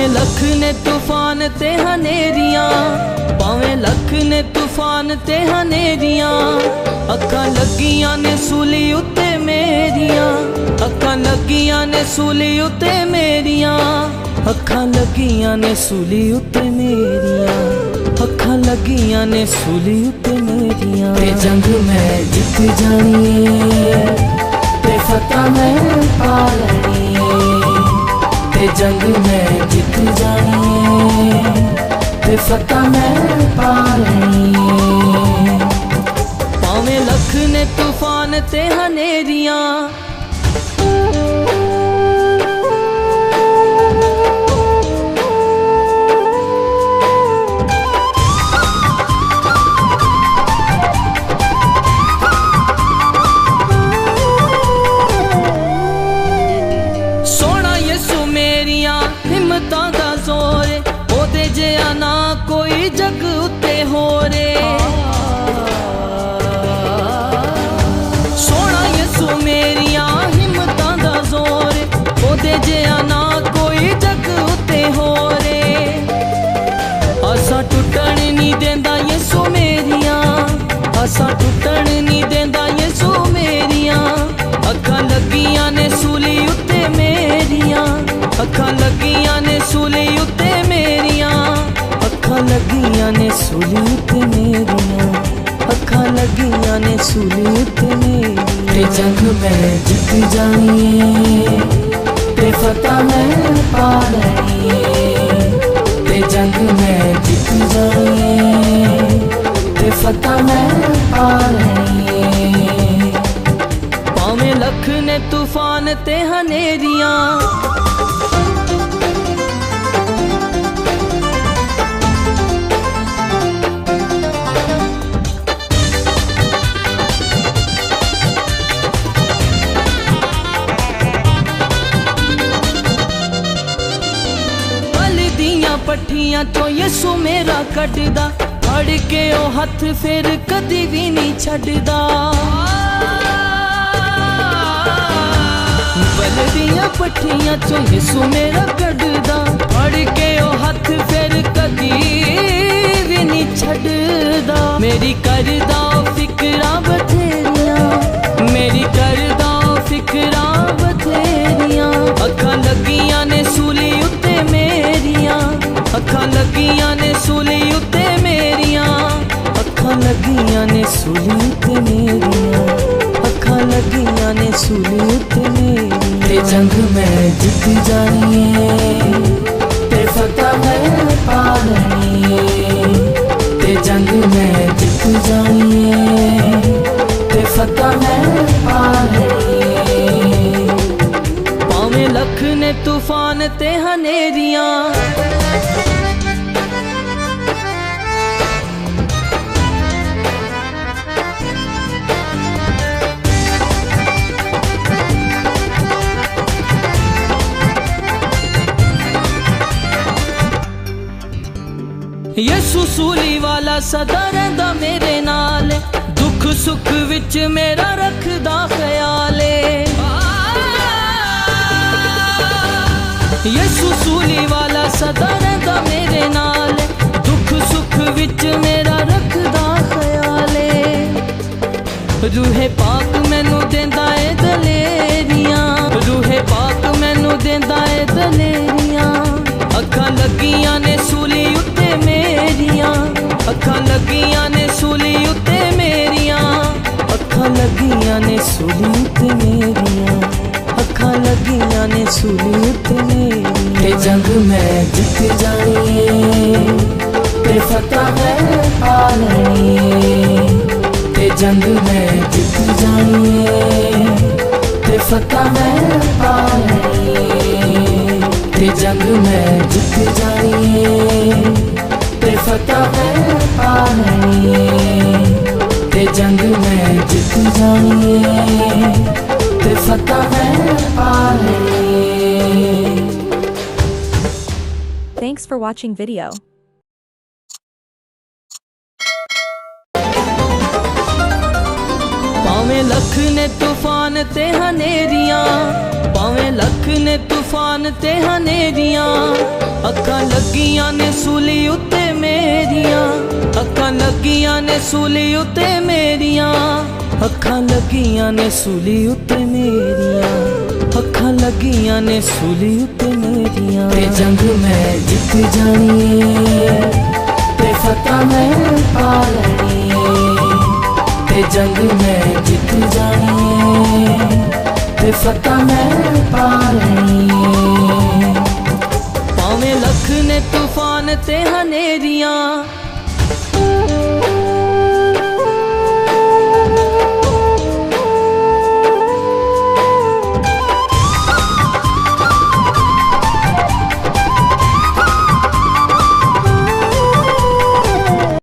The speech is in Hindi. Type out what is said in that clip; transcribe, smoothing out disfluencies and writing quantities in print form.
भावें लख ने तूफान ते हनेरियां, भावें लख ने तूफान ते हनेरियां, अखां लगियां ने सूली उत्ते मेरियां, अखां लगियां ने सूली उत्ते मेरियां, अखां लगियां ने सूली उत्ते मेरियां, अखां लगियां ने सूली उत्ते मेरियां। ते जंग मैं जित जानी है, ते फतह मैं पा लैनी है, ते जंग मैं जित जानी है, ते फतह मैं पा लैनी है। भावें लख ने तूफान ते हनेरियां, ना कोई जग उत्ते हो रे, सोना यसू मेरिया हिम्मतां दा जोर, ओदे जिहा ना कोई जग उत्ते हो रे। असां टुटण नहीं देंदा यसू मेरिया, असां टुटण नहीं देंदा यसू मेरिया, अखां लगियां ने सूली उत्ते मेरिया, अखां लगियां ने सूली उत्ते मेरिया, अखां लगियां ने सूली उत्ते मेरियां, अखां लगियां ने सूली उत्ते मेरियां। ते जंग मैं जित जानी है, ते फतह मैं पा लैनी है, ते जंग मैं जित जानी है, ते फतह मैं पा लैनी है। भावें लख ने तूफान ते हनेरियां, पट्ठियां तो यसू मेरा कटदा, फड़ के ओ हथ फिर कदी भी नहीं छड्डदा। बलदियां पट्ठियां तो यसू मेरा कटदा, फड़ के ओ हथ फिर कदी भी नहीं छड्डदा। मेरी करदा फिकरा बथेरियां, मेरी करदा फिकरा बथेरियां, अखां लगियां ने सूली उत्ते मेरियां, अखां लगियां ने सूली उत्ते मेरियां, अखां लगियां ने सूली उत्ते मेरियां, अखां लगियां ने सूली उत्ते मेरियां। ते जंग मैं जित जानी है, ते फतह मैं पा लैनी है, ते जंग मैं जित जानी है, ते फतह मैं पा लैनी है। भावें लख ने तूफान ते हनेरियां, यसू सूली वाला सदा रहिंदा मेरे नाल, दुख सुख विच मेरा रखदा ख्याल। यसू सूली वाला सदा रहिंदा मेरे नाल, दुख सुख विच मेरा रखदा ख्याल। रूहे पाक मैनू देंदा ए दलेरियां, रूहे पाक मैनू देंदा ए दलेरियां, अखां लगियां ने सूली उत्ते मेरियां, अखां लगियां ने सूली उत्ते मेरियां, अखां लगियां ने सूली उत्ते मेरियां, अखां लगियां ने सूली उत्ते मेरियां। ते जंग मैं जित जानी है, ते फतह मैं पा लैनी है, ते जंग मैं जित जानी है, ते फतह मैं पा लैनी है, ते जंग मैं जित जानी है, ते फतह मैं पा लैनी है, ते जंग मैं जित जानी है, ते फतह मैं पा लैनी है। Thanks for watching video. भावें लख ने तूफान ते हनेरियां, भावें लख ने तूफान ते हनेरियां अखां लगियां ने सूली उत्ते मेरियां अखां लगियां ने सूली उत्ते मेरियां अखां लगियां ने सूली उत्ते मेरियां अखां लगियां ने सूली उत्ते मेरियां ते जंग मैं जित जानी ते फतह मैं पा लैनी ते जंग मैं जित जानी ते फतह मैं पा लैनी भावें लख ने तूफान ते हनेरियां